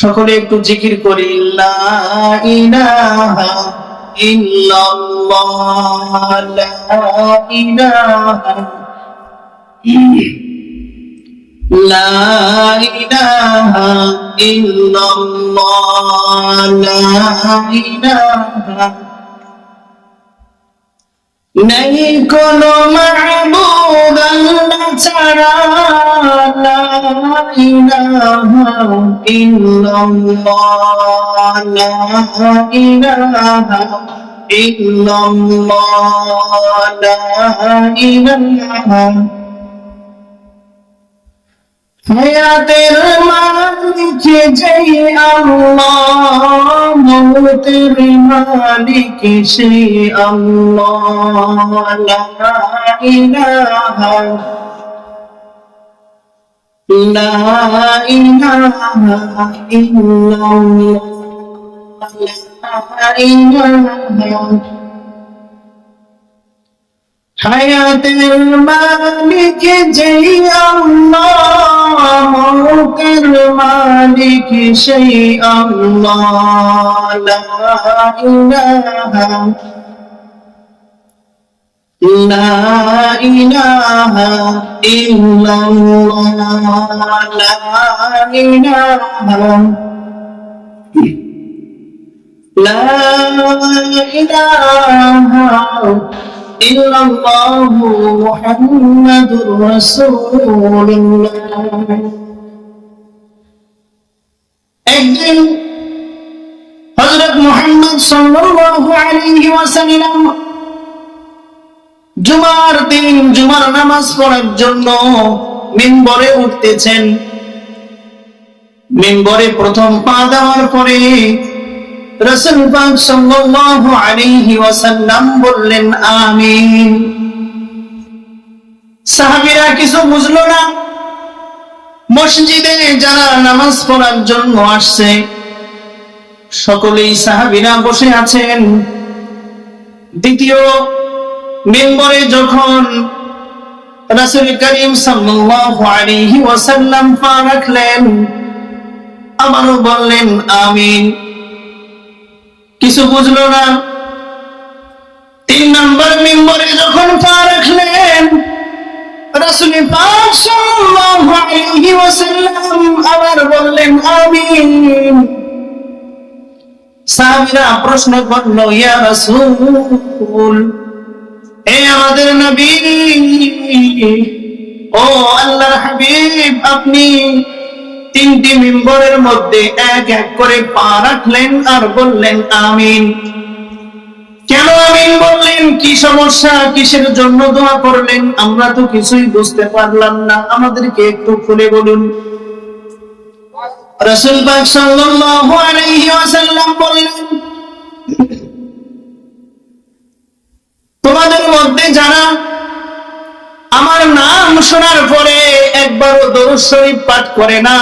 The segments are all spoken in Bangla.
সকলে একটু জিকির করি, লা ইলাহা ইল্লাল্লাহ, লা ইলাহা, লা ইলাহা ইল্লাল্লাহ, লা ইলাহা, নেই কোনো মাবুদ আল্লাহ ছাড়া, লা ইলাহা ইল্লাল্লাহ, লা ইলাহা ইল্লাল্লাহ, লা ইলাহা। হায়াতের মালিক যেই আল্লাহ, মৌতের মালিক সেই আল্লাহ, লা ইলাহা, লা ইলাহা ইল্লাল্লাহ, লা ইলাহা। হায়াতের মালিক যেই আল্লাহ, মৌতের মালিক সেই আল্লাহ, লা ইলাহা, লা ইলাহা ইল্লাল্লাহ, লা ইলাহা, লা ইলাহা ইল্লাল্লাহু মুহাম্মাদুর রাসূলুল্লাহ। একদিন হযরত মুহাম্মদ সাল্লাল্লাহু আলাইহি ওয়াসাল্লাম জুমার দিন জুমার নামাজ পড়ার জন্য মিম্বরে উঠতেছেন। মিম্বরে প্রথম পা দেওয়ার পরে রাসূল পাক সাল্লাল্লাহু আলাইহি ওয়াসাল্লাম বললেন, আমিন। সাহাবীরা কিছু বুঝলো না। মসজিদে যারা নামাজ পড়ার জন্য আসছে সকলেই সাহাবীরা বসে আছেন। দ্বিতীয় মিম্বরে যখন রাসূল করিম সাল্লাল্লাহু আলাইহি ওয়াসাল্লাম পা রাখলেন, আবারও বললেন, আমিন। কিছু বুঝলো না। 3 নম্বর মিম্বরে যখন পা রাখলেন, রাসূল পাক সাল্লাল্লাহু আলাইহি ওয়াসাল্লাম আবার বললেন, আমিন। সাহাবীরা প্রশ্ন করলো, ইয়া রাসূল, হে আমাদের নবী, ও আল্লাহর হাবিব, আপনি 3টি মিম্বরের মধ্যে এক এক করে পা রাখলেন আর বললেন আমিন। কেন আমিন বললেন? কি সমস্যা? কিসের জন্য দোয়া করলেন? আমরা তো কিছুই বুঝতে পারলাম না, আমাদেরকে একটু খুলে বলুন। রাসূল পাক সাল্লাল্লাহু আলাইহি ওয়াসাল্লাম বললেন, তোমাদের মধ্যে যারা আমার নাম শোনার পরে একবারও দরুদ শরীফ পাঠ করে না,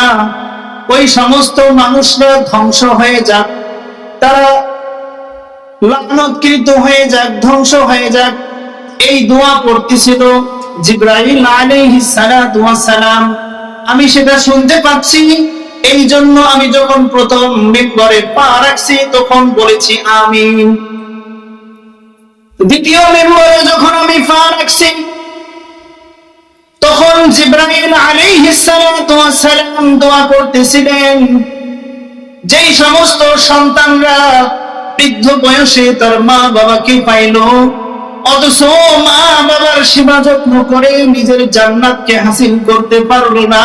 ওই সমস্ত মানুষরা ধ্বংস হয়ে যাক, তারা লানতকৃত হয়ে যাক, ধ্বংস হয়ে যাক। এই দোয়া পড়তেছিল জিবরাইল আলাইহিস সালাতু ওয়াস সালাম। আমি সেটা শুনতে পাচ্ছি, এই জন্য আমি যখন প্রথম মিম্বরে পা রাখছি তখন বলেছি আমিন। দ্বিতীয় মিম্বরে যখন আমি পা রাখছি তখন জিবরাইল আলাইহিস সালাতু ওয়াস সালাম দোয়া করতেছিলেন, যেই সমস্ত সন্তানরা বৃদ্ধ বয়সে তার মা বাবাকে পাইল, অথচ মা বাবার সেবা যত্ন করে নিজের জান্নাতকে হাসিল করতে পারলো না,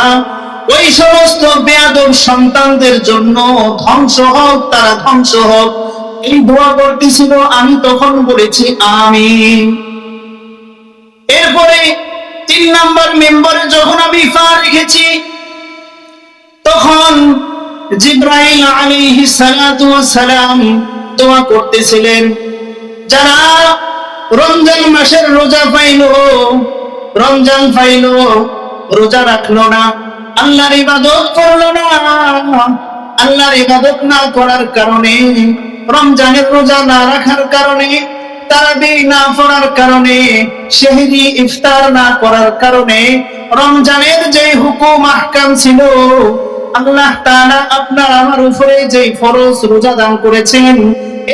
ওই সমস্ত বেয়াদব সন্তানদের জন্য ধ্বংস হোক, তারা ধ্বংস হোক। এই দোয়া করতেছিল, আমি তখন বলেছি আমিন। এরপরে 3 নম্বর মেম্বারে যখন আমি পা রেখেছি তখন জিবরাইল আলাইহিস সালাতু ওয়াস সালাম দোয়া করতেছিলেন, যারা রমজান মাসের রোজা পাইল, রমজান পাইল, রোজা রাখলো না, আল্লাহর ইবাদত করলো না, আল্লাহর ইবাদত না করার কারণে, রমজানের রোজা না রাখার কারণে, তারাবি না পড়ার কারণে, সেহরি ইফতার না করার কারণে রমজানের যে হুকুম আহকাম ছিল আল্লাহ তাআলা আপনার আমার উপরে যে ফরজ রোজা দান করেছেন,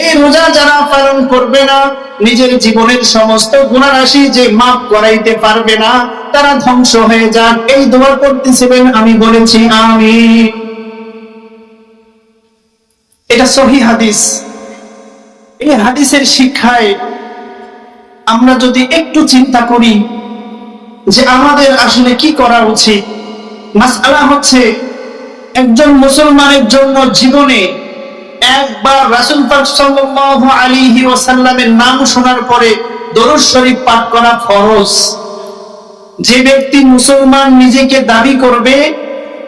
এই রোজা যারা পালন করবে না, নিজের জীবনের সমস্ত গুনাহ রাশি যে মাফ করাইতে পারবে না, তারা ধ্বংস হয়ে যান। এই দোয়া করতেছিলেন, আমি বলেছি আমিন। এটা সহিহ হাদিস। এই হাদিসের শিক্ষায় আমরা যদি একটু চিন্তা করি যে আমাদের আসলে কি করা উচিত, মাসআলা হচ্ছে একজন মুসলমানের জন্য জীবনে একবার রাসূল পাক সাল্লাল্লাহু আলাইহি ওয়াসাল্লামের নাম শোনার পরে দরুদ শরীফ পাঠ করা ফরজ। যে ব্যক্তি মুসলমান নিজেকে দাবি করবে,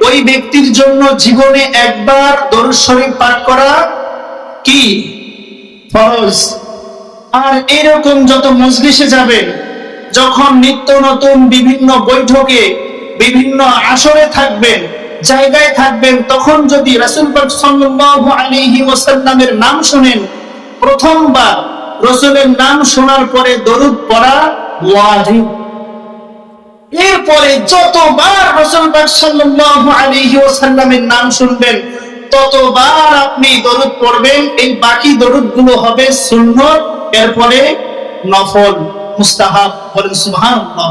ওই ব্যক্তির জন্য জীবনে একবার দরুদ শরীফ পাঠ করা কি ফরজ। আর এরকম যত মজলিসে যাবেন, যখন নিত্য নতুন বিভিন্ন বৈঠকে, বিভিন্ন আসরে থাকবেন, জায়গায় থাকবেন, তখন যদি রাসূল পাক সাল্লাল্লাহু আলাইহি ওয়াসাল্লামের নাম শুনেন, প্রথমবার রাসূলের নাম শোনার পরে দরুদ পড়া ওয়াজিব। এরপরে যতবার রাসূল পাক সাল্লাল্লাহু আলাইহি ওয়াসাল্লামের নাম শুনবেন, ততবার আপনি দরুদ পড়বেন। এই বাকি দরুদগুলো হবে সুন্নাত, এরপরে নফল, মুস্তাহাব। বলেন সুবহানাল্লাহ।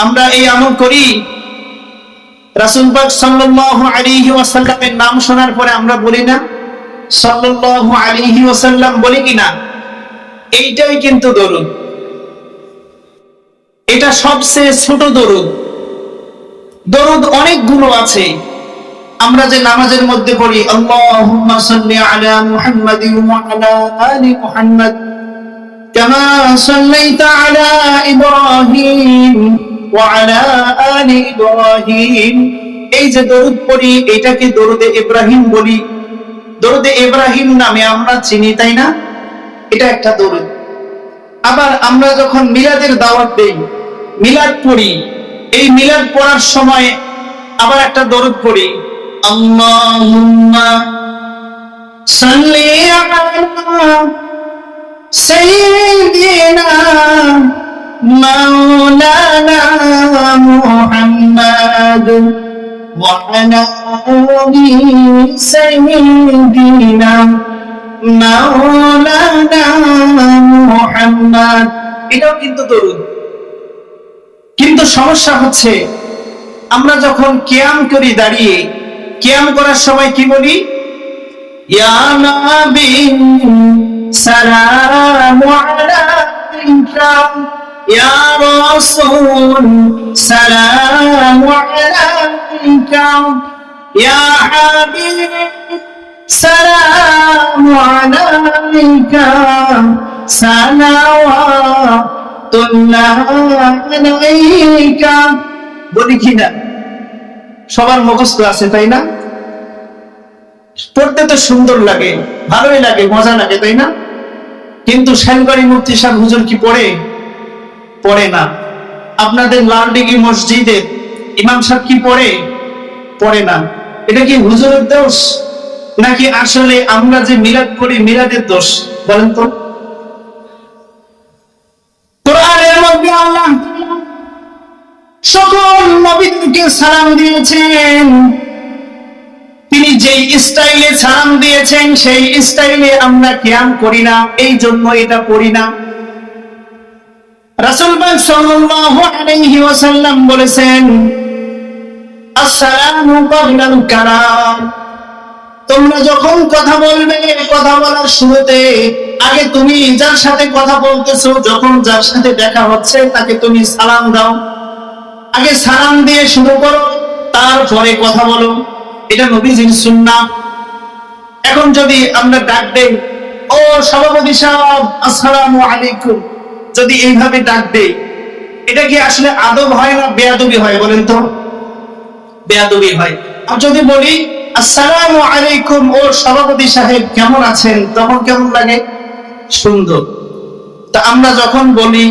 আমরা এই আমল করি। রাসূল পাক সাল্লাল্লাহু আলাইহি ওয়াসাল্লামের নাম শোনার পরে আমরা বলি না সাল্লাল্লাহু আলাইহি ওয়াসাল্লাম, বলি কিনা? এইটাই কিন্তু দরুদ। এটা সবচেয়ে ছোট দরুদ। দরুদ অনেকগুলো আছে। আমরা যে নামাজের মধ্যে পড়ি আল্লাহুম্মা সাল্লি আলা মুহাম্মাদিন ওয়া আলা আলি মুহাম্মাদ কামা সাল্লাইতা আলা ইব্রাহিম ওয়া আলা আলি ইব্রাহিম, এই যে দরুদ পড়ি, এটাকে দরুদে ইব্রাহিম বলি। দরুদে ইব্রাহিম নামে আমরা চিনি, তাই না? এটা একটা দরুদ। আবার আমরা যখন মিলাদের দাওয়াত দেই, মিলাদ পড়ি, এই মিলাদ পড়ার সময় আবার একটা দরুদ পড়ি আল্লাহুম্মা সাল্লি আলা সাইয়্যিদিনা মাওলানা মুহাম্মাদ ওয়া আলা আলি সাইয়্যিদিনা মাওলানা মুহাম্মাদ। এটাও কিন্তু দরুদ। কিন্তু সমস্যা হচ্ছে আমরা যখন কিয়াম করি, দাঁড়িয়ে কিয়াম করার সময় কি বলি? ইয়া নবী সালামু আলাইকা, ইয়া রাসূল সালামু আলাইকা, ইয়া হাবিব সালামু আলাইকা, সালাওয়াতুল্লাহ আলাইকা। বলি কিনা? সবার মুখস্থ আছে, তাই না? পড়তে তো সুন্দর লাগে, ভালোই লাগে, মজা লাগে, তাই না? কিন্তু সেনবাড়ি মুফতি সাহেব হুজুর কি পড়ে? পড়ে না। আপনাদের লালডিগি মসজিদের ইমাম সাহেব কি পড়ে? পড়ে না। এটা কি হুজুরের দোষ নাকি আসলে আমরা যে মিলাদ করি মিলাদের দোষ? বলেন তো। কোরআনের মধ্যে আল্লাহ সকল নবীদেরকে সালাম দিয়েছেন। তিনি যেই স্টাইলে সালাম দিয়েছেন, সেই স্টাইলে আমরা কিয়াম করি না, এই জন্য এটা পড়ি না। রাসূল পাক সাল্লাল্লাহু আলাইহি ওয়াসাল্লাম বলেছেন আসসালামু ক্বাবলাল কালাম, তোমরা যখন কথা বলবে, কথা বলার শুরুতে আগে তুমি যার সাথে কথা বলতেছো, যখন যার সাথে দেখা হচ্ছে, তাকে তুমি সালাম দাও। আগে সালাম দিয়ে শুরু করো, তারপরে কথা বলো। এটা নবীজির সুন্নাহ। এখন যদি আমরা ডাক দেই, ও সভাপতি সাহেব আসসালামু আলাইকুম, যদি এইভাবে ডাক দেই, এটা কি আসলে আদব হয় না বেয়াদবি হয়? বলেন তো। বেয়াদবি হয়। আর যদি বলি আসসালামু আলাইকুম, ও সভাপতি সাহেব কেমন আছেন, তখন কেমন লাগে? সুন্দর। তা আমরা যখন বলি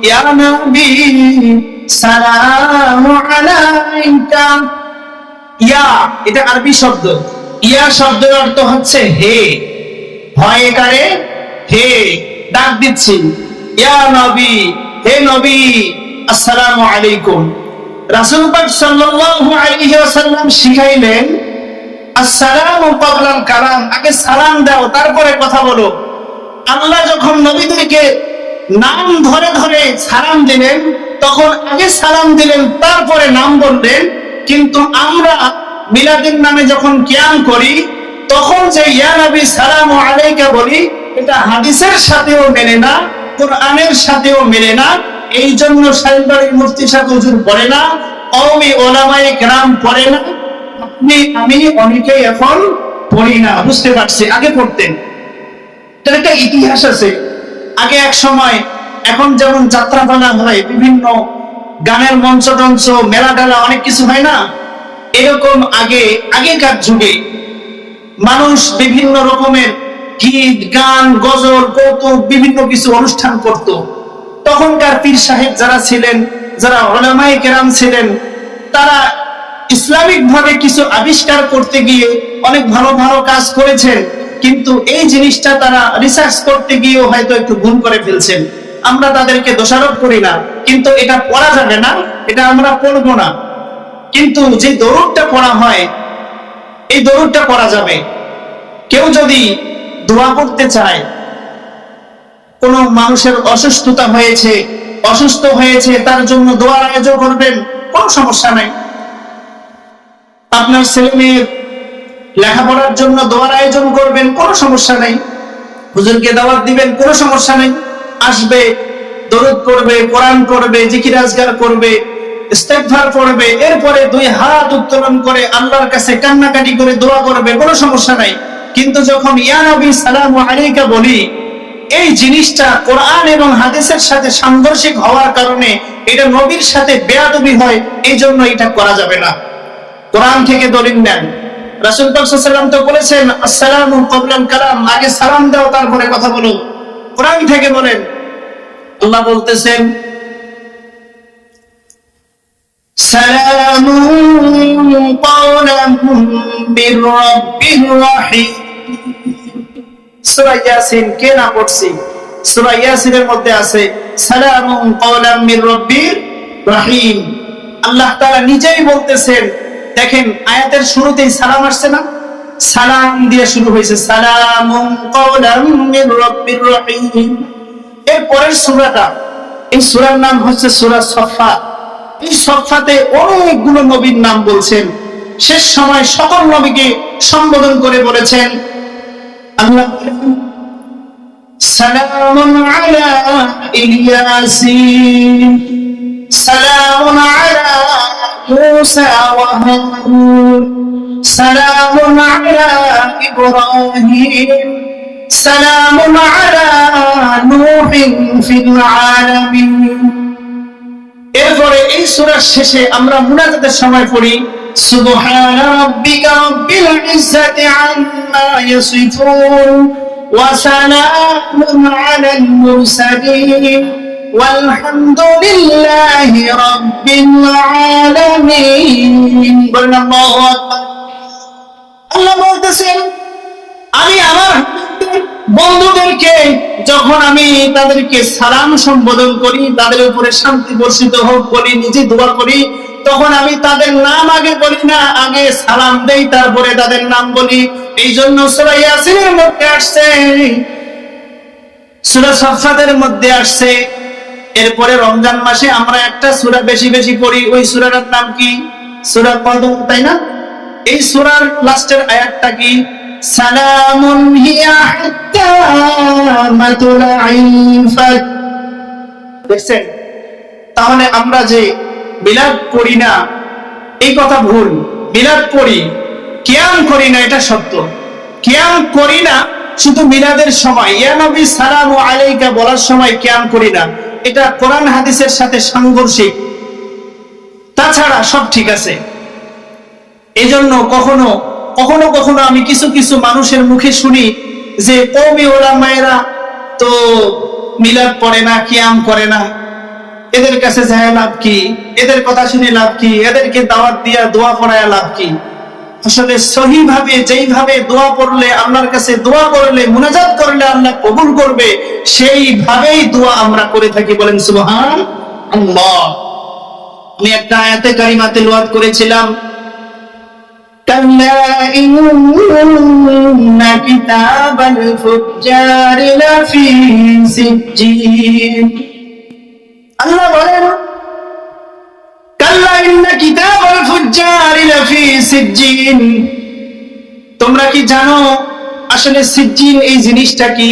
ইয়া নবী সালামু আলাইকা, ইয়া এটা আরবি শব্দ। ইয়া শব্দের অর্থ হচ্ছে হে। হয় কারে? হে, ডাক দিচ্ছি ইয়া নবী, হে নবী আসসালামু আলাইকুম। রাসূল পাক সাল্লাল্লাহু আলাইহি ওয়াসাল্লাম শিখাইলেন আসসালামু ক্বাবলাল কালাম, আগে সালাম দাও তারপরে কথা বলো। আল্লাহ যখন নবীদেরকে নাম ধরে ধরে সালাম দিলেন তখন আগে সালাম দিলেন তারপরে নাম বললেন। কিন্তু আমরা মিলাদের নামে যখন কিয়াম করি তখন যে ইয়া নবী সালামু আলাইকা বলি, এটা হাদিসের সাথেও মেলে না, কোরআনের সাথেও মেলে না। এই জন্য সাইবাড়ির মুফতি সাহেব হুজুর পড়ে না, কওমি ওলামায়ে কেরাম পড়ে না, আপনি আমি অনেকেই এখন পড়ি না। বুঝতে পারছি, আগে পড়তেন। তার একটা ইতিহাস আছে। আগে এক সময়, এখন যেমন যাত্রাপালা হয়, বিভিন্ন গানের মঞ্চ টঞ্চ, মেলা টেলা অনেক কিছু হয় না, এরকম আগেকার যুগে মানুষ বিভিন্ন রকমের গীত গান গজল কৌতুক বিভিন্ন কিছু অনুষ্ঠান করত। তখনকার পীর সাহেব যারা ছিলেন, যারা উলামায়ে কেরাম ছিলেন, তারা ইসলামিক ভাবে কিছু আবিষ্কার করতে গিয়ে অনেক ভালো ভালো কাজ করেছেন। কিন্তু এই জিনিসটা তারা রিসার্চ করতে গিয়েও হয়তো একটু ভুল করে ফেলছেন। আমরা তাদেরকে দোষারোপ করি না, কিন্তু এটা পড়া যাবে না, এটা আমরা পড়বো না। কিন্তু যে দরুদটা পড়া হয়, এই দরুদটা পড়া যাবে। কেউ যদি দোয়া করতে চায়, কোন মানুষের অসুস্থতা হয়েছে, অসুস্থ হয়েছে, তার জন্য দোয়ার আয়োজন করবেন, কোনো সমস্যা নাই। আপনার ছেলে মেয়ের লেখাপড়ার জন্য দোয়ার আয়োজন করবেন, কোনো সমস্যা নাই। হুজুরকে দাওয়াত দিবেন, কোনো সমস্যা নেই। আসবে, দরুদ পড়বে, কোরআন পড়বে, জিকির আজকার করবে, ইস্তেগফার পড়বে, এরপরে দুই হাত উত্তোলন করে আল্লাহর কাছে কান্নাকাটি করে দোয়া করবে, কোনো সমস্যা নাই। কিন্তু যখন ইয়া নবী সালামু আলাইকা বলি, এই জিনিসটা কোরআন এবং হাদিসের সাথে সাংঘর্ষিক হওয়ার কারণে এটা নবীর সাথে বেয়াদবি হয়, এই জন্য এটা করা যাবে না। কোরআন থেকে দলিল নেন। রাসূল পাক সাল্লাল্লাহু আলাইহি ওয়াসাল্লাম তো বলেছেন আসসালামু ক্বাবলাল কালাম, আগে সালাম দাও তারপরে কথা বলো। কোরআন থেকে বলেন, আল্লাহ বলতেছেন সালামুন ক্বাওলাম মির রাব্বির রাহিম। সূরা ইয়াসিন কে না পড়ছি? সূরা ইয়াসিনের মধ্যে আছে সালামুন ক্বাওলাম মির রাব্বির রাহিম। আল্লাহ তাআলা নিজেই বলতেছেন, দেখেন আয়াতের শুরুতেই সালাম আসছে না, সালাম দিয়ে শুরু হয়েছে, সালামুন ক্বাওলাম মির রাব্বির রাহিম। এর পরের সূরাটা, এই সূরার নাম হচ্ছে সূরা সফফাত। এই সফফাতে অনেকগুলো নবীর নাম বলছেন। শেষ সময় সকল নবীকে সম্বোধন করে বলেছেন আল্লাহ সালামুন আলা ইয়াসিন, সালামুন আলা মুসা ওয়া হারুন, সালামুন আলা ইব্রাহিম, সালামুন আলা নূহিন ফিল আলামিন। এরপরে এই সূরার শেষে আমরা মুনাজাতের সময় পড়ি সুবহানা রাব্বিকা রাব্বিল ইজ্জাতি আম্মা ইয়াসিফুন ওয়া সালামুন আলাল মুরসালিন ওয়ালহামদুলিল্লাহি রাব্বিল আলামিন। বলেন আল্লাহু আকবার। আল্লাহ বলতেছেন, আমি আমার বন্ধুদেরকে যখন আমি তাদেরকে সালাম সম্বোধন করি, তাদের উপরে শান্তি বর্ষিত হোক বলি, নিজে দোয়া করি, তখন আমি তাদের নাম আগে বলি না, আগে সালাম দেই, তারপরে তাদের নাম বলি। এই জন্য সূরা ইয়াসিনের মধ্যে আসছে, সূরা সফফাতের মধ্যে আসছে। এরপরে রমজান মাসে আমরা একটা সূরা বেশি বেশি পড়ি, ওই সূরাটার নাম কি? সূরা কদর, তাই না? এই সূরার লাস্টের আয়াতটা কি? সালামুন হিয়া হাত্তা মাতলাইল ফাজর। দেখছেন? তাহলে আমরা যে মিলাদ করি না, এই কথা ভুল। মিলাদ পড়ি, কিয়াম করি না, এটা সত্য। কিয়াম করি না শুধু মিলাদের সময়, ইয়া নবী সালামু আলাইকা বলার সময় কিয়াম করি না, এটা কোরআন হাদিসের সাথে সাংঘর্ষিক। তাছাড়া সব ঠিক আছে। এজন্য কখনো কখনো কখনো আমি কিছু কিছু মানুষের মুখে শুনি যে কওমি ওলামায়েরা তো মিলাদ পড়ে না, কিয়াম করে না, এদের কাছে যায় লাভ কি? এদের কথা শুনে লাভ কি? এদেরকে দাওয়াত দিয়া দোয়া পড়ায় লাভ কি? আসলে সহি ভাবে, যেইভাবে দোয়া পড়লে আল্লাহর কাছে দোয়া করলে, মুনাজাত করলে আল্লাহ কবুল করবে, সেইভাবেই দোয়া আমরা করে থাকি। বলেন সুবহানাল্লাহ। আমি একটা আয়াতে কারিমা তেলাওয়াত করেছিলাম, কাল্লা ইন্না কিতাবাল ফুজ্জারি লাফি সিজ্জিন। আল্লাহ বলেন, কাল্লা ইন্না কিতাবাল ফুজ্জারি লাফি সিজ্জিন। তোমরা কি জানো আসলে সিজ্জিন এই জিনিসটা কি?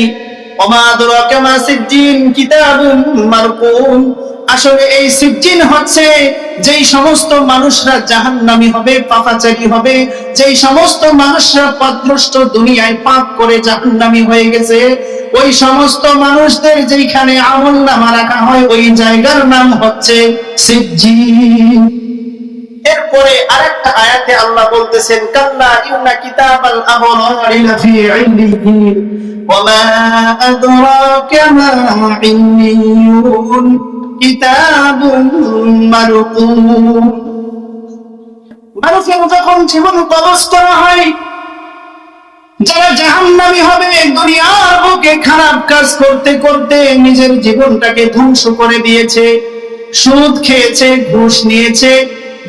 ওমা আদরাকা মা সিজ্জিন, কিতাবুন মারকুম। আসলে এই সিজ্জিন হচ্ছে যেই সমস্ত মানুষরা জাহান্নামী হবে, পাপাচারী হবে, যেই সমস্ত মানুষরা পথভ্রষ্ট, দুনিয়ায় পাপ করে জাহান্নামী হয়ে গেছে, ওই সমস্ত মানুষদের যেখানে আমলনামা রাখা হয় ওই জায়গার নাম হচ্ছে সিজ্জিন। এরপরে আরেকটা আয়াতে আল্লাহ বলতেছেন, কাল্লা ইন্না কিতাবাল আবরারি লাফি ইল্লিয়িন ওয়া মা আদরাকা মা ইল্লিয়ুন কিতাবুন মারকুম। মানুষের যখন জীবন কবজ করা হয়, যারা জাহান্নামী হবে, দুনিয়ার বুকে খারাপ কাজ করতে করতে নিজের জীবনটাকে ধ্বংস করে দিয়েছে, সুদ খেয়েছে, ঘুষ নিয়েছে,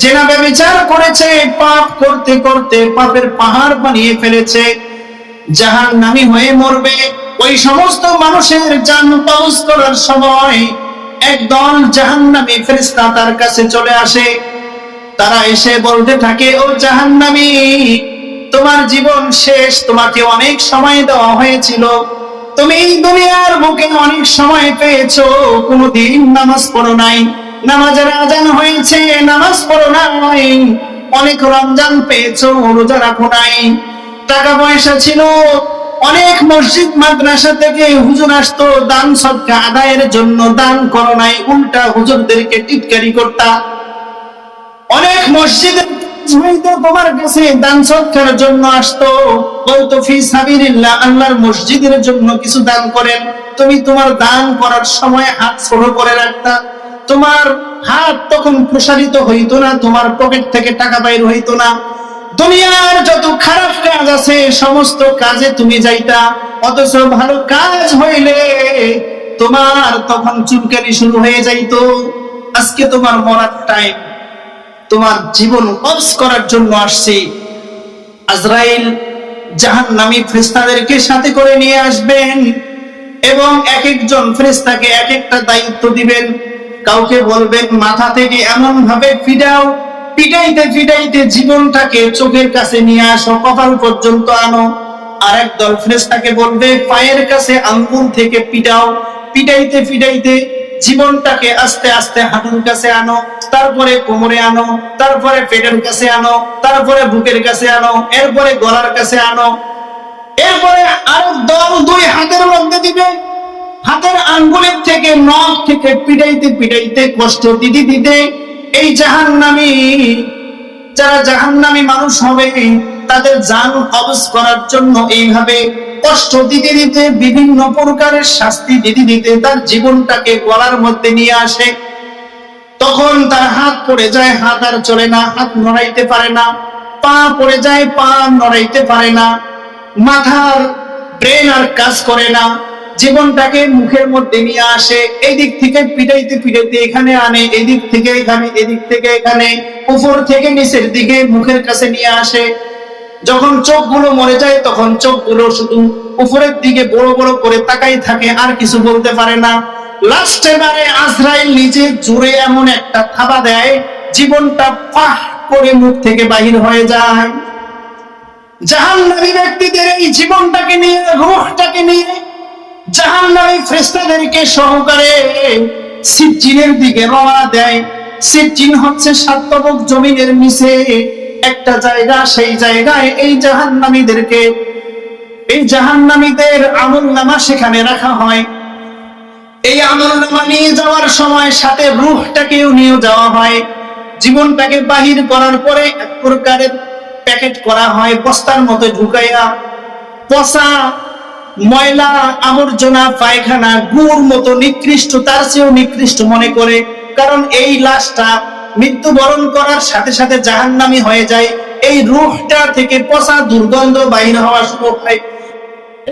জেনা ব্যভিচার করেছে, পাপ করতে করতে পাপের পাহাড় বানিয়ে ফেলেছে, জাহান্নামী হয়ে মরবে। ওই সমস্ত মানুষের জান কবজ করার সময় একদল জাহান্নামী ফেরেশতা তার কাছে চলে আসে। তারা এসে বলতে থাকে, ও জাহান্নামী, তোমার জীবন শেষ, তোমাকে অনেক সময় দেওয়া হয়েছিল, তুমি এই দুনিয়ার বুকে অনেক সময় পেয়েছো, কোনোদিন নামাজ পড়ো নাই, নামাজের আজান হয়েছে নামাজ পড়ো নাই, অনেক রমজান পেয়েছো, রোজা রাখো নাই, টাকা পয়সা ছিল, অনেক মসজিদ মাদ্রাসা থেকে হুজুর আসতো দান সদকা আদায়ের জন্য, দান করো নাই, উল্টা হুজুরদেরকে টিটকারি করতা। অনেক মসজিদে তোমার কাছে দান সদকার জন্য আসতো, বলতো ফি সাবিলিল্লাহ, আল্লাহর মসজিদের জন্য কিছু দান করেন, তুমি তোমার দান করার সময় হাত ছোট করে রাখতা, তোমার হাত তখন প্রসারিত হইতো না, তোমার পকেট থেকে টাকা বাইর হইতো না, দুনিয়ার যত খারাপ কাজ আছে সমস্ত কাজে তুমি যাইতা, অথচ ভালো কাজ হইলে তোমার তখন চুলকানি শুরু হয়ে যাইতো। আজকে তোমার মরার টাইম, তোমার জীবন কবজ করার জন্য আসছি। আজরাইল জাহান্নামী ফেরেশতাদেরকে সাথে করে নিয়ে আসবেন এবং এক একজন ফেরেশতাকে এক একটা দায়িত্ব দিবেন। কাউকে বলবেন মাথা থেকে এমন ভাবে পিটাও, পিটাইতে পিটাইতে জীবনটাকে চোখের কাছে নিয়ে আসো, কপাল পর্যন্ত আনো। আরেক দল ফেরেশতাকে বলবে পায়ের কাছে আঙ্গুল থেকে পিটাও, পিটাইতে পিটাইতে জীবনটাকে আস্তে আস্তে হাঁটুর কাছে আনো, তারপরে কোমরে আনো, তারপরে পেটের কাছে আনো, তারপরে বুকের কাছে আনো, এরপরে গলার কাছে আনো। এরপরে আরেক দল দুই হাতের মধ্যে দিবে, হাতের আঙ্গুলের থেকে নখ থেকে পিটাইতে পিটাইতে কষ্ট দিতে দিতে এই জাহান্নামী, যারা জাহান্নামী মানুষ হবে তাদের জান কবজ করার জন্য এইভাবে কষ্ট দিতে দিতে, বিভিন্ন প্রকারের শাস্তি দিতে দিতে তার জীবনটাকে গলার মধ্যে নিয়ে আসে। তখন তার হাত পড়ে যায়, হাত আর চলে না, হাত নড়াইতে পারে না, পা পড়ে যায়, পা নড়াইতে পারে না, মাথার ব্রেন আর কাজ করে না, জীবনটাকে মুখের মধ্যে নিয়ে আসে, এদিক থেকে পিটাইতে পিটাইতে এখানে আনে, এদিক থেকে এখানে, এদিক থেকে এখানে, উপর থেকে নিচের দিকে মুখের কাছে নিয়ে আসে। যখন চোখগুলো মরে যায় তখন চোখগুলো শুধু উপরের দিকে বড় বড় করে তাকাই থাকে, আর কিছু বলতে পারে না। লাস্টে বারে আজরাইল নিজে জোরে এমন একটা থাবা দেয়, জীবনটা ফাহ করে মুখ থেকে বাহির হয়ে যায়। জাহান্নামী ব্যক্তিদের এই জীবনটাকে নিয়ে, রূহটাকে নিয়ে জাহান্নামী ফেরেশতাদেরকে সহকারে সিজ্জিনের দিকে রওনা দেয়। সিজ্জিন হচ্ছে সাতবক জমিনের নিচে একটা জায়গা, সেই জায়গায় এই জাহান্নামীদেরকে, এই জাহান্নামীদের আমলনামা সেখানে রাখা হয়। এই আমলনামা নিয়ে যাওয়ার সময় সাথে রূহটাকেও নিয়ে যাওয়া হয়। জীবনটাকে বাহির করার পরে এক প্রকারের প্যাকেট করা হয়, বস্তার মতো ঢুকাইয়া, পচা ময়লা আবর্জনা পায়খানা গুড় মতো নিকৃষ্ট, তার চেয়েও নিকৃষ্ট মনে করে, কারণ এই লাশটা মৃত্যুবরণ করার সাথে সাথে জাহান্নামী হয়ে যায়। এই রূহটা থেকে পচা দুর্গন্ধ বাহির হওয়া শুরু হয়।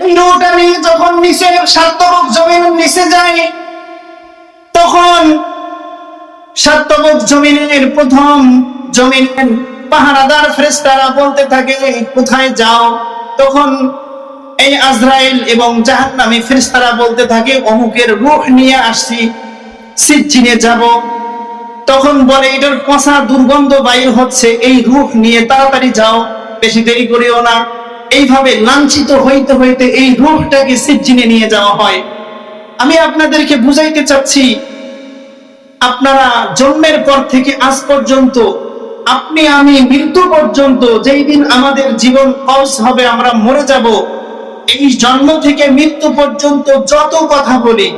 এই রূহটা নিয়ে যখন নিচে সাতবক জমিনের নিচে যায়, তখন সাতবক জমিনের প্রথম জমিনের পাহারাদার ফেরেশতারা বলতে থাকে কোথায় যাও? তখন এই আজরাইল এবং জাহান্নামী ফেরেশতারা বলতে থাকে অমুকের রূহ নিয়ে আসছি, সিজ্জিনে যাব। তখন বলে এটার পচা দুর্গন্ধ বাইর হচ্ছে, এই রূহ নিয়ে তাড়াতাড়ি যাও, বেশি দেরি করিও না। এইভাবে লাঞ্ছিত হইতে হইতে এই রূহটাকে সিজ্জিনে নিয়ে যাওয়া হয়। আমি আপনাদেরকে বুঝাইতে চাচ্ছি, আপনারা জন্মের পর থেকে আজ পর্যন্ত, আপনি আমি মৃত্যু পর্যন্ত, যেই দিন আমাদের জীবন কবজ হবে, আমরা মরে যাব, এই জন্ম থেকে মৃত্যু পর্যন্ত যত কথা বলি,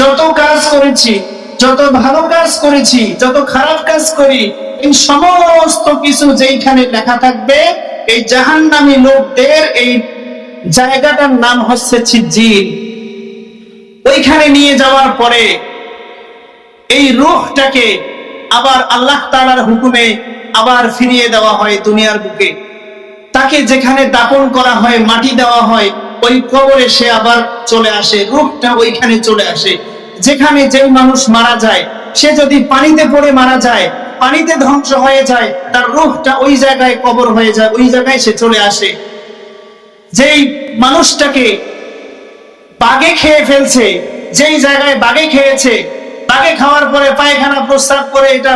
যত কাজ করেছি, যত ভালো কাজ করেছি, যত খারাপ কাজ করি, এই সমস্ত কিছু যেইখানে লেখা থাকবে, এই জাহান্নামী লোকদের এই জায়গাটার নাম হচ্ছে সিজ্জিন। ওইখানে নিয়ে যাওয়ার পরে এই রূহটাকে আবার আল্লাহ তাআলার হুকুমে আবার ফিরিয়ে দেওয়া হয় দুনিয়ার বুকে। তাকে যেখানে দাফন করা হয়, মাটি দেওয়া হয়, ওই কবরে সে আবার চলে আসে, রূহটা ওইখানে চলে আসে। যেখানে যেই মানুষ মারা যায়, সে যদি পানিতে পড়ে মারা যায়, পানিতে ধ্বংস হয়ে যায়, তার রূহটা ওই জায়গায় কবর হয়ে যায়, ওই জায়গায় সে চলে আসে। যেই মানুষটাকে বাঘে খেয়ে ফেলছে, যেই জায়গায় বাঘে খেয়েছে, বাঘে খাওয়ার পরে পায়খানা প্রস্রাব করে, এটা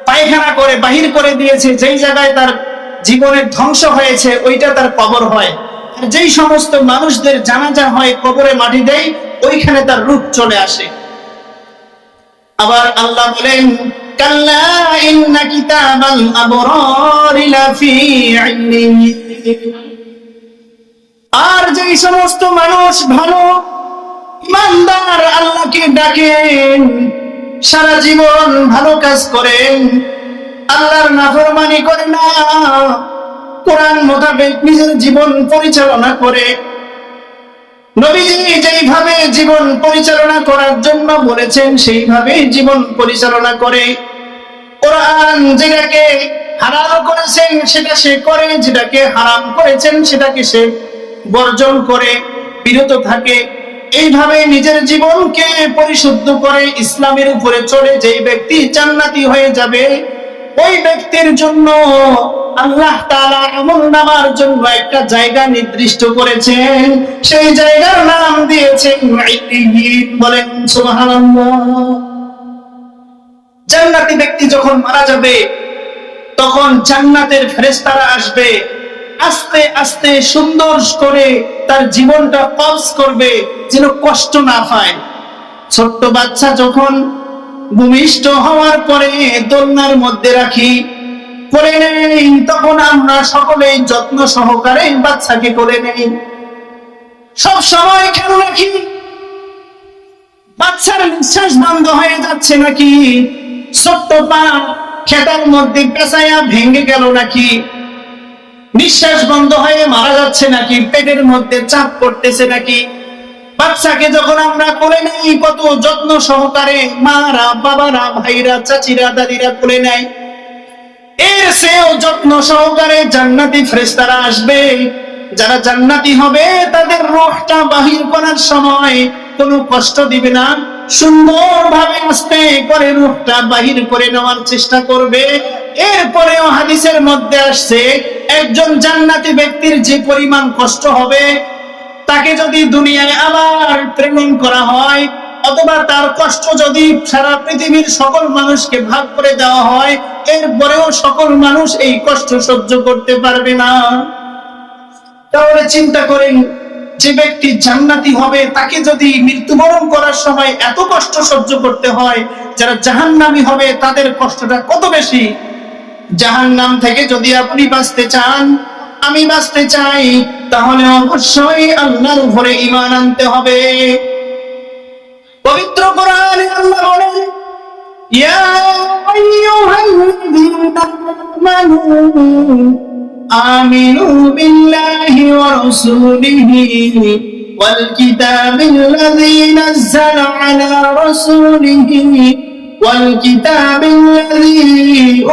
পায়খানা করে বাহির করে দিয়েছে, যেই জায়গায় তার জীবনের ধ্বংস হয়েছে, ওইটা তার কবর হয়। আর যেই সমস্ত মানুষদের জানাজা হয়, কবরে মাটি দেয়, ওইখানে তার রূহ চলে আসে। আবার আল্লাহ বলেন, কাল্লা ইন্না কিতাবাল আবরারি লাফি ইল্লিয়িন। আর যেই সমস্ত মানুষ ভালো ইমানদার, আল্লাহকে ডাকেন, সারা জীবন ভালো কাজ করেন, আল্লাহর নাফরমানি করে না, কোরআন মোতাবেক নিজের জীবন পরিচালনা করে, নবীজি যেইভাবে জীবন পরিচালনা করার জন্য বলেছেন সেইভাবে জীবন পরিচালনা করে, কোরআন যেটাকে হালাল করেছেন সেটা সে করে, যেটাকে হারাম করেছেন সেটাকে সে বর্জন করে, বিরত থাকে। এইভাবে নিজের জীবনকে পরিশুদ্ধ করে ইসলামের উপরে চলে যেই ব্যক্তি জান্নাতি হয়ে যাবে, ওই ব্যক্তির জন্য আল্লাহ তাআলা আমলনামার জন্য একটা জায়গা নির্দিষ্ট করেছেন, সেই জায়গার নাম দিয়েছেন ইল্লিয়িন। বলেন সুবহানাল্লাহ। জান্নাতি ব্যক্তি যখন মারা যাবে, তখন জান্নাতের ফেরেশতারা আসবে, আস্তে আস্তে সুন্দর করে তার জীবনটা কবজ করবে, যেন কষ্ট না পায়। ছোট্ট বাচ্চা যখন ভূমিষ্ঠ হওয়ার পরে দোলনার মধ্যে রাখি, কোলে নেই, তখন আমরা সকলেই যত্ন সহকারে বাচ্চাকে কোলে নেই, সব সময় খেয়াল রাখি বাচ্চার নিঃশ্বাস বন্ধ হয়ে যাচ্ছে নাকি, ছোট্ট পা খেতার মধ্যে পেঁচাইয়া ভেঙে গেল নাকি, নিঃশ্বাস বন্ধ হয়ে মারা যাচ্ছে নাকি, পেটের মধ্যে চাপ পড়তেছে নাকি। বাচ্চাকে যখন আমরা কোলে নেই, কত যত্ন সহকারে মারা, বাবারা, ভাইরা, চাচিরা, দাদিরা কোলে নেয়, এর চেয়েও যত্ন সহকারে জান্নাতি ফেরেশতারা আসবে। যারা জান্নাতি হবে তাদের রূহটা বাহির করার সময় কোনো কষ্ট দিবে না, সুন্দরভাবে আস্তে করে রূহটা বাহির করে নেওয়ার চেষ্টা করবে। এরপরেও হাদিসের মধ্যে আসছে, একজন জান্নাতি ব্যক্তির যে পরিমাণ কষ্ট হবে, তাকে যদি দুনিয়ায় আবার প্রেরণ করা হয়, অথবা তার কষ্ট যদি সারা পৃথিবীর সকল মানুষকে ভাগ করে দেওয়া হয়, এরপরেও সকল মানুষ এই কষ্ট সহ্য করতে পারবে না। তাহলে চিন্তা করেন, যে ব্যক্তি জান্নাতি হবে তাকে যদি মৃত্যুবরণ করার সময় এত কষ্ট সহ্য করতে হয়, যারা জাহান্নামী হবে তাদের কষ্টটা কত বেশি। জাহান্নাম থেকে যদি আপনি বাঁচতে চান, আমি বাঁচতে চাই, তাহলে অবশ্যই আল্লাহর উপরে ঈমান আনতে হবে। পবিত্র কোরআনে আল্লাহ বলেন, ইয়া আইয়ুহাল্লাযীনা আমানু আমিনু বিল্লাহি ওয়া রাসূলিহি ওয়াল কিতাবিল্লাযী নাযালা আলা রাসূলিহি ওয়াল কিতাবিল্লাযী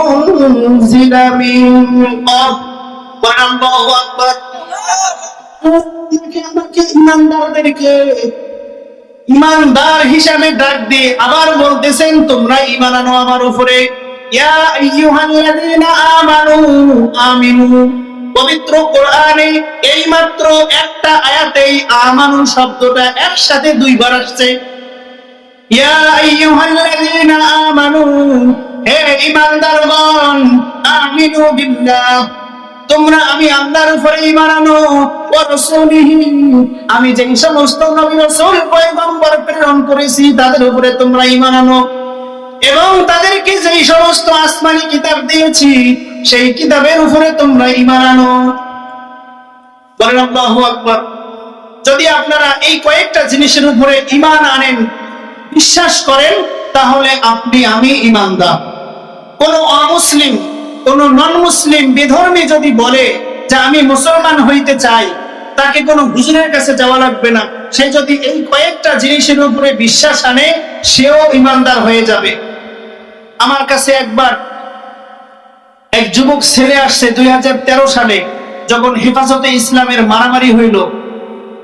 উনজিলা মিন ক্বাবল। আল্লাহু আকবার। আমাকে ইমানদারদেরকে ইমানদার হিসাবে ডাক দিয়ে আবার বলতেছেন তোমরা ঈমান আনো আমার উপরে। ইয়া আইয়ুহাল্লাযীনা আমানু আমিনু। পবিত্র কোরআনে এই মাত্র একটা আয়াতেই আমানু শব্দটা একসাথে দুইবার আসছে। ইয়া আইয়ুহাল্লাযীনা আমানু, হে ঈমানদারগণ, আমিনু বিল্লাহ, তোমরা আমি আল্লাহর উপরে ঈমান আনো, ওয়া রাসূলিহি, আমি যেই সমস্ত নবী রাসূল পয়গম্বর প্রেরণ করেছি তাদের উপরে তোমরা ঈমান আনো, এবং তাদেরকে যেই সমস্ত আসমানি কিতাব দিয়েছি সেই কিতাবের উপরে তোমরা ঈমান আনো। বলেন আল্লাহু আকবার। যদি আপনারা এই কয়েকটা জিনিসের উপরে ঈমান আনেন, বিশ্বাস করেন, তাহলে আপনি আমি ঈমানদার। কোন অমুসলিম, কোন নন মুসলিম, বেধর্মী যদি বলে যে আমি মুসলমান হইতে চাই, তাকে কোনো হুজুরের কাছে যাওয়া লাগবে না। সে যদি এই কয়েকটা জিনিসের উপরে বিশ্বাস আনে, সেও ঈমানদার হয়ে যাবে। আমার কাছে একবার এক যুবক ছেলে আসছে 2013 সালে, যখন হেফাজতে ইসলামের মারামারি হইল।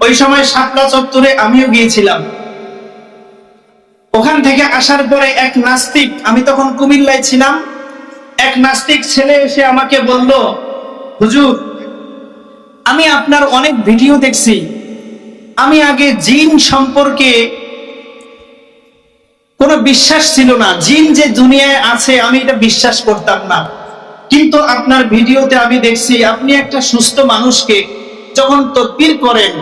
ওই সময় শাপলা চত্বরে আমিও গিয়েছিলাম। ওখান থেকে আসার পরে এক নাস্তিক, আমি তখন কুমিল্লায় ছিলাম, এক নাস্তিক ছেলে এসে আমাকে বলল, হুজুর, আমি আপনার অনেক ভিডিও দেখছি, আমি আগে জিন সম্পর্কে কোনো বিশ্বাস ছিল না, জিন যে দুনিয়ায় আছে আমি এটা বিশ্বাস করতাম না, কিন্তু আপনার ভিডিওতে আমি দেখছি আপনি একটা সুস্থ মানুষকে যখন তাকবীর করেন,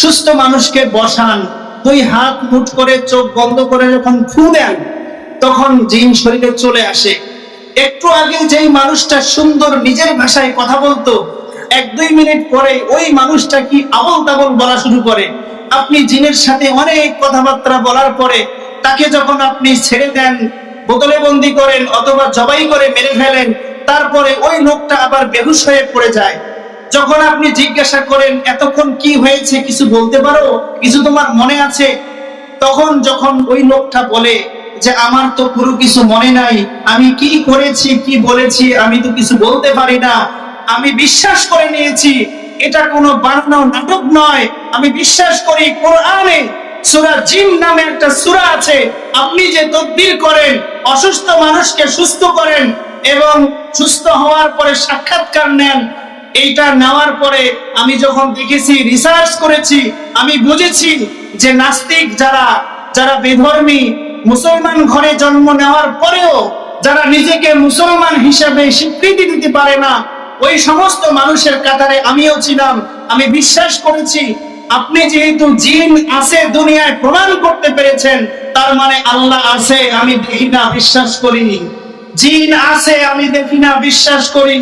সুস্থ মানুষকে বসান, দুই হাত মুঠ করে চোখ বন্ধ করে যখন ফু দেন, তখন জিন শরীরে চলে আসে। একটু আগে যেই মানুষটা সুন্দর নিজের ভাষায় কথা বলতো, 1-2 মিনিট পরে ওই মানুষটা কি আবল তাবল বলা শুরু করে। আপনি জিনের সাথে অনেক কথাবার্তা বলার পরে তাকে যখন আপনি ছেড়ে দেন, বোতলে বন্দি করেন অথবা জবাই করে মেরে ফেলেন, তারপরে ওই লোকটা আবার বেহুশ হয়ে পড়ে যায়। যখন আপনি জিজ্ঞাসা করেন এতক্ষণ কি হয়েছে, কিছু বলতে পারো, কিছু তোমার মনে আছে, তখন যখন ওই লোকটা বলে যে আমার তো পুরো কিছু মনে নাই, আমি কি করেছি কি বলেছি আমি তো কিছু বলতে পারি না, আমি বিশ্বাস করে নিয়েছি এটা কোনো বানানো নাটক নয়, আমি বিশ্বাস করি কোরআনে সূরা জিন নামে একটা সূরা আছে, আপনি যে তাকবীর করেন, অসুস্থ মানুষকে সুস্থ করেন এবং সুস্থ হওয়ার পরে সাক্ষাৎকার নেন, এইটা নেওয়ার পরে আমি যখন দেখেছি, রিসার্চ করেছি, আমি বুঝেছি যে নাস্তিক যারা, যারা বেধর্মী, মুসলমান ঘরে জন্ম নেওয়ার পরেও যারা নিজেকে মুসলমান হিসেবে স্বীকৃতি দিতে পারে না, ওই সমস্ত মানুষের কাতারে আমিও ছিলাম। আমি বিশ্বাস করেছি আপনি যেহেতু জিন আছে দুনিয়ায় প্রমাণ করতে পেরেছেন, তার মানে আল্লাহ আছে, আমি দেখি না বিশ্বাস করি, জিন আছে আমি দেখি না বিশ্বাস করি,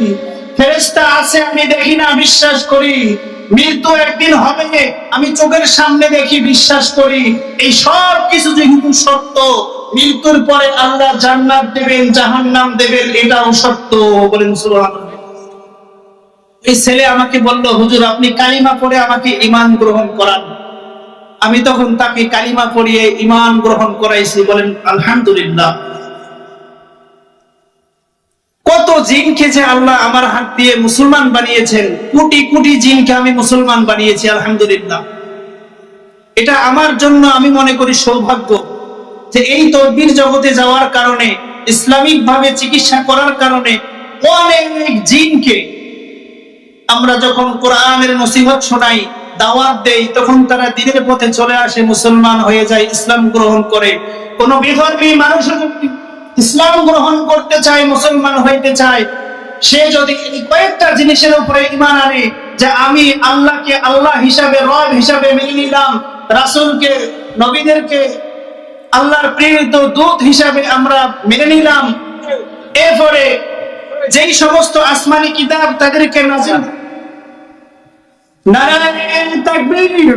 ফেরেশতা আছে আমি দেখি না বিশ্বাস করি, মৃত্যু একদিন হবে আমি চোখের সামনে দেখি বিশ্বাস করি, এই সব কিছু যেহেতু সত্য, মৃত্যুর পরে আল্লাহ জান্নাত দেবেন জাহান্নাম দেবেন, এটাও সত্য। বলেন সুবহানাল্লাহ। এই ছেলে আমাকে বলল, হুজুর আপনি কালিমা পড়ে আমাকে ঈমান গ্রহণ করান। আমি তখন তাকে কালিমা পড়িয়ে ঈমান গ্রহণ করাইছি। বলেন আলহামদুলিল্লাহ। কত জিনকে যে আল্লাহ আমার হাত দিয়ে মুসলমান বানিয়েছেন, কোটি কোটি জিনকে আমি মুসলমান বানিয়েছি, আলহামদুলিল্লাহ। এটা আমার জন্য আমি মনে করি সৌভাগ্য যে এই তাকবীর জগতে যাওয়ার কারণে, ইসলামিক ভাবে চিকিৎসা করার কারণে অনেক জিনকে আমরা যখন কোরআনের নসিহত শোনাই, দাওয়াত দেই, তখন তারা দ্বীনের পথে চলে আসে, মুসলমান হয়ে যায়, ইসলাম গ্রহণ করে। কোন বিধর্মী মানুষ ইসলাম গ্রহণ করতে চায়, মুসলমান হইতে চায়, সে যদি এই কয়েকটা জিনিসের উপরে ঈমান আনে যে আমি আল্লাহকে আল্লাহ হিসাবে, রব হিসাবে মেনে নিলাম, রাসূলকে, নবীদেরকে আল্লাহর প্রেরিত দূত হিসাবে আমরা মেনে নিলাম, এরপরে যেই সমস্ত আসমানি কিতাব তাদেরকে নাযিল, নারায়ে তাকবীর।